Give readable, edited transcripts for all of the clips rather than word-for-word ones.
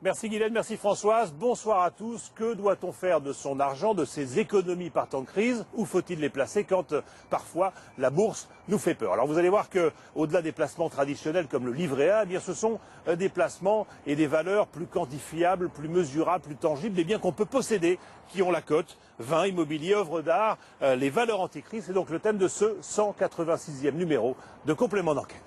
Merci Guylaine, merci Françoise. Bonsoir à tous. Que doit-on faire de son argent, de ses économies par temps de crise? Où faut-il les placer quand parfois la bourse nous fait peur? Alors vous allez voir que, au-delà des placements traditionnels comme le livret A, eh bien ce sont des placements et des valeurs plus quantifiables, plus mesurables, plus tangibles, des biens qu'on peut posséder, qui ont la cote. Vin, immobilier, œuvres d'art, les valeurs anti-crise. C'est donc le thème de ce 186e numéro de Complément d'enquête.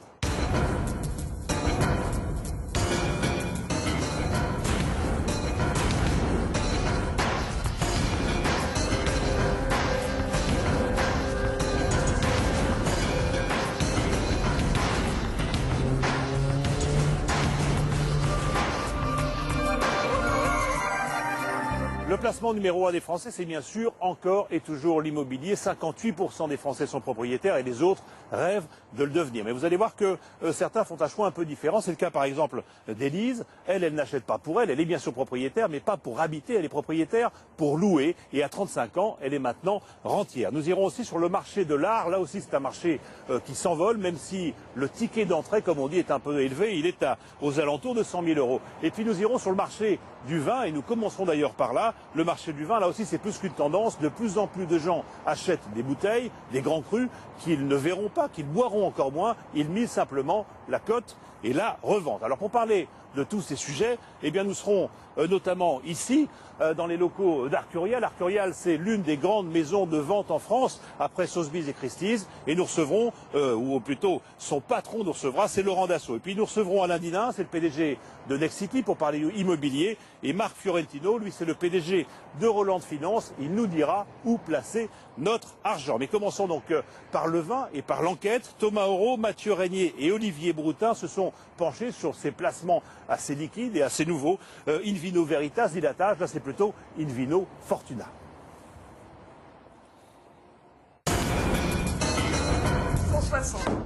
Le placement numéro 1 des Français, c'est bien sûr encore et toujours l'immobilier. 58% des Français sont propriétaires et les autres rêvent de le devenir. Mais vous allez voir que certains font un choix un peu différent. C'est le cas par exemple d'Élise. Elle n'achète pas pour elle. Elle est bien sûr propriétaire, mais pas pour habiter. Elle est propriétaire pour louer. Et à 35 ans, elle est maintenant rentière. Nous irons aussi sur le marché de l'art. Là aussi, c'est un marché qui s'envole, même si le ticket d'entrée, comme on dit, est un peu élevé. Il est aux alentours de 100 000 euros. Et puis nous irons sur le marché du vin, et nous commencerons d'ailleurs par là. Le marché du vin, là aussi, c'est plus qu'une tendance. De plus en plus de gens achètent des bouteilles, des grands crus, qu'ils ne verront pas, qu'ils boiront encore moins. Ils misent simplement la cote et la revente. Alors pour parler de tous ces sujets, eh bien nous serons notamment ici, dans les locaux d'Arcurial. Arcurial, c'est l'une des grandes maisons de vente en France, après Sotheby's et Christie's. Et nous recevrons, ou plutôt son patron nous recevra, c'est Laurent Dassault. Et puis nous recevrons Alain Dinin, c'est le PDG de Nexity pour parler immobilier. Et Marc Fiorentino, lui c'est le PDG de Roland Finance. Il nous dira où placer notre argent. Mais commençons donc par le vin et par l'enquête. Thomas Auro, Mathieu Régnier et Olivier Broutin se sont penchés sur ces placements assez liquides et assez nouveaux. Invino Veritas, Dilatage, là c'est plutôt Invino Fortuna.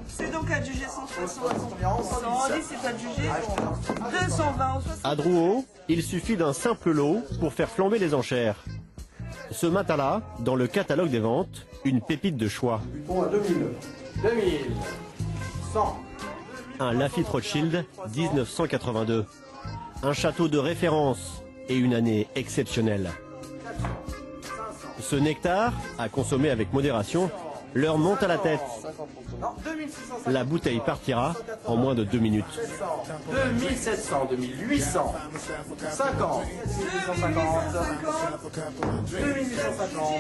C'est donc adjugé 160. 110 c'est adjugé 220. À Drouot, il suffit d'un simple lot pour faire flamber les enchères. Ce matin-là, dans le catalogue des ventes, une pépite de choix. Bon, à 2000, 100. Un Lafite Rothschild 1982. Un château de référence et une année exceptionnelle. Ce nectar, à consommer avec modération, leur monte à la tête. La bouteille partira en moins de 2 minutes. 2700, 2800, 50, 2850, 2850.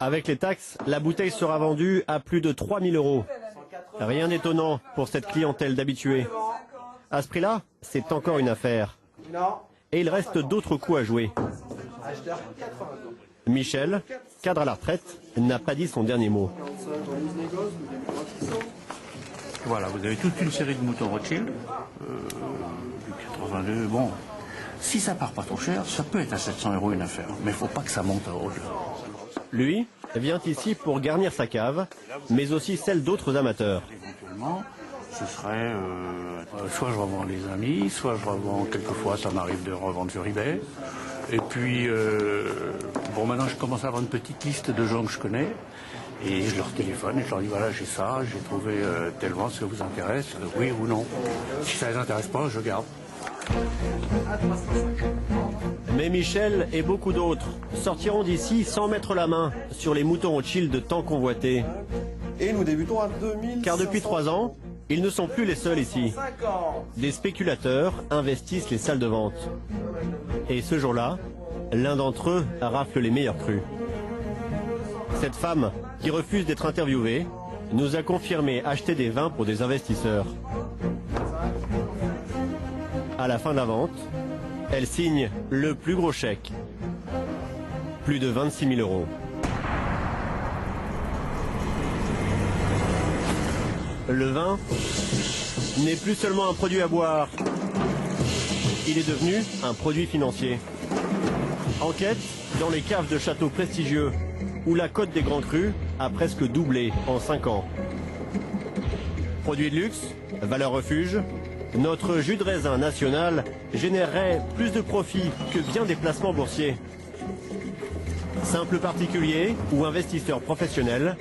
Avec les taxes, la bouteille sera vendue à plus de 3000 euros. Rien d'étonnant pour cette clientèle d'habitués. À ce prix-là, c'est encore une affaire. Et il reste d'autres coups à jouer. Michel, cadre à la retraite, n'a pas dit son dernier mot. Voilà, vous avez toute une série de moutons Rothschild, du 82, bon, si ça part pas trop cher, ça peut être à 700 euros une affaire, mais il faut pas que ça monte au-delà. Lui vient ici pour garnir sa cave, mais aussi celle d'autres amateurs. Éventuellement, ce serait, soit je revends les amis, soit je revends, quelquefois ça m'arrive de revendre sur eBay. Et puis, bon, maintenant je commence à avoir une petite liste de gens que je connais, et je leur téléphone et je leur dis voilà, j'ai ça, j'ai trouvé telle vente, ça vous intéresse, oui ou non. Si ça les intéresse pas, je garde. Mais Michel et beaucoup d'autres sortiront d'ici sans mettre la main sur les moutons Rothschild tant convoités. Et nous débutons à 2000. Car depuis 3 ans, ils ne sont plus les seuls ici. Des spéculateurs investissent les salles de vente. Et ce jour-là, l'un d'entre eux rafle les meilleurs crus. Cette femme, qui refuse d'être interviewée, nous a confirmé acheter des vins pour des investisseurs. À la fin de la vente, elle signe le plus gros chèque. Plus de 26 000 euros. Le vin n'est plus seulement un produit à boire. Il est devenu un produit financier. Enquête dans les caves de châteaux prestigieux où la cote des grands crus a presque doublé en 5 ans. Produit de luxe, valeur refuge, notre jus de raisin national générerait plus de profits que bien des placements boursiers. Simples particuliers ou investisseurs professionnels,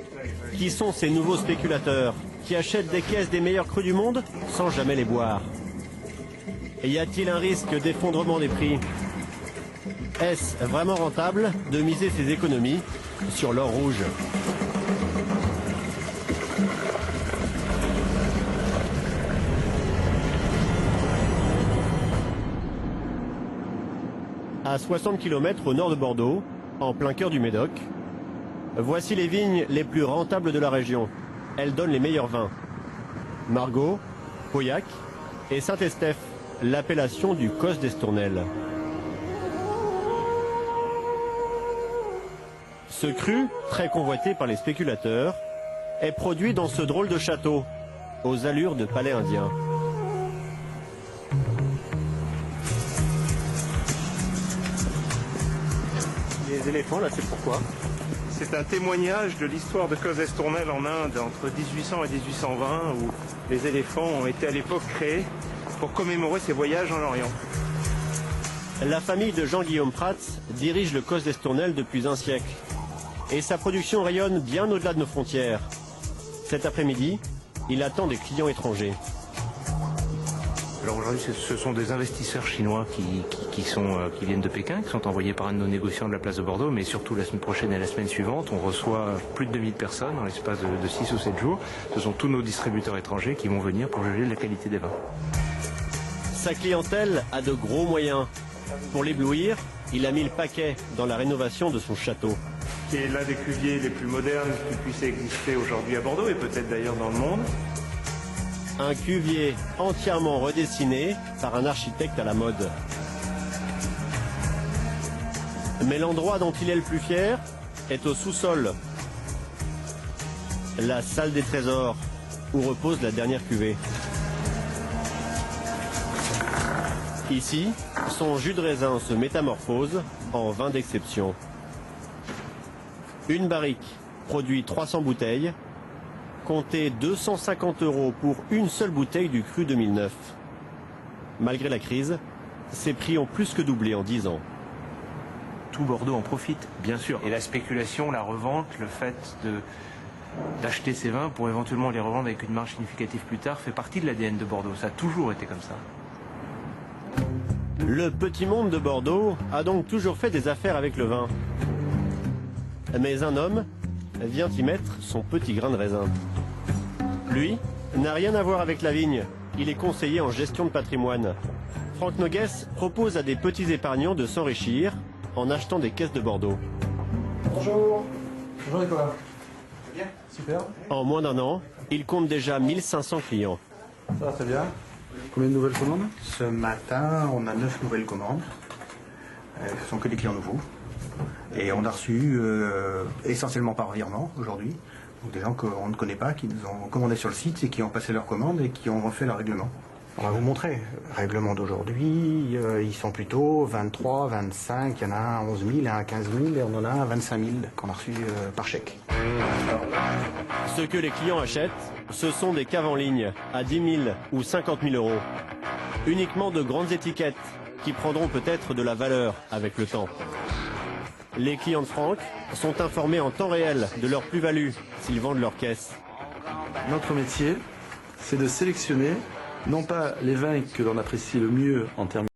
qui sont ces nouveaux spéculateurs qui achètent des caisses des meilleurs crus du monde sans jamais les boire. Et y a-t-il un risque d'effondrement des prix? Est-ce vraiment rentable de miser ses économies sur l'or rouge? À 60 km au nord de Bordeaux, en plein cœur du Médoc, voici les vignes les plus rentables de la région. Elles donnent les meilleurs vins. Margaux, Pauillac et Saint-Estèphe, l'appellation du Cos d'Estournel. Ce cru, très convoité par les spéculateurs, est produit dans ce drôle de château, aux allures de palais indien. Les éléphants, là, c'est pourquoi? C'est un témoignage de l'histoire de Cos d'Estournel en Inde entre 1800 et 1820 où les éléphants ont été à l'époque créés pour commémorer ces voyages en Orient. La famille de Jean-Guillaume Prats dirige le Cos d'Estournel depuis un siècle. Et sa production rayonne bien au-delà de nos frontières. Cet après-midi, il attend des clients étrangers. Alors aujourd'hui, ce sont des investisseurs chinois qui viennent de Pékin, qui sont envoyés par un de nos négociants de la place de Bordeaux, mais surtout la semaine prochaine et la semaine suivante, on reçoit plus de 2000 personnes dans l'espace de 6 ou 7 jours. Ce sont tous nos distributeurs étrangers qui vont venir pour juger de la qualité des vins. Sa clientèle a de gros moyens. Pour l'éblouir, il a mis le paquet dans la rénovation de son château. Qui est l'un des cuviers les plus modernes qui puisse exister aujourd'hui à Bordeaux et peut-être d'ailleurs dans le monde. Un cuvier entièrement redessiné par un architecte à la mode. Mais l'endroit dont il est le plus fier est au sous-sol. La salle des trésors, où repose la dernière cuvée. Ici, son jus de raisin se métamorphose en vin d'exception. Une barrique produit 300 bouteilles. Comptez 250 € pour une seule bouteille du cru 2009. Malgré la crise, ces prix ont plus que doublé en 10 ans. Tout Bordeaux en profite, bien sûr. Et la spéculation, la revente, le fait d'acheter ces vins pour éventuellement les revendre avec une marge significative plus tard fait partie de l'ADN de Bordeaux. Ça a toujours été comme ça. Le petit monde de Bordeaux a donc toujours fait des affaires avec le vin. Mais un homme vient y mettre son petit grain de raisin. Lui n'a rien à voir avec la vigne. Il est conseiller en gestion de patrimoine. Franck Nogues propose à des petits épargnants de s'enrichir en achetant des caisses de Bordeaux. Bonjour. Bonjour Nicolas. Bien. Super. En moins d'un an, il compte déjà 1500 clients. Ça va très bien. Combien de nouvelles commandes? Ce matin, on a 9 nouvelles commandes. Ce sont que des clients nouveaux. Et on a reçu essentiellement par virement aujourd'hui. Donc des gens qu'on ne connaît pas, qui nous ont commandé sur le site et qui ont passé leur commande et qui ont refait leur règlement. On va vous montrer. Règlement d'aujourd'hui, ils sont plutôt 23, 25, il y en a un à 11 000, un à 15 000 et on en a un à 25 000 qu'on a reçu par chèque. Ce que les clients achètent, ce sont des caves en ligne à 10 000 ou 50 000 €. Uniquement de grandes étiquettes qui prendront peut-être de la valeur avec le temps. Les clients de Franck sont informés en temps réel de leur plus-value s'ils vendent leur caisse. Notre métier, c'est de sélectionner non pas les vins que l'on apprécie le mieux en termes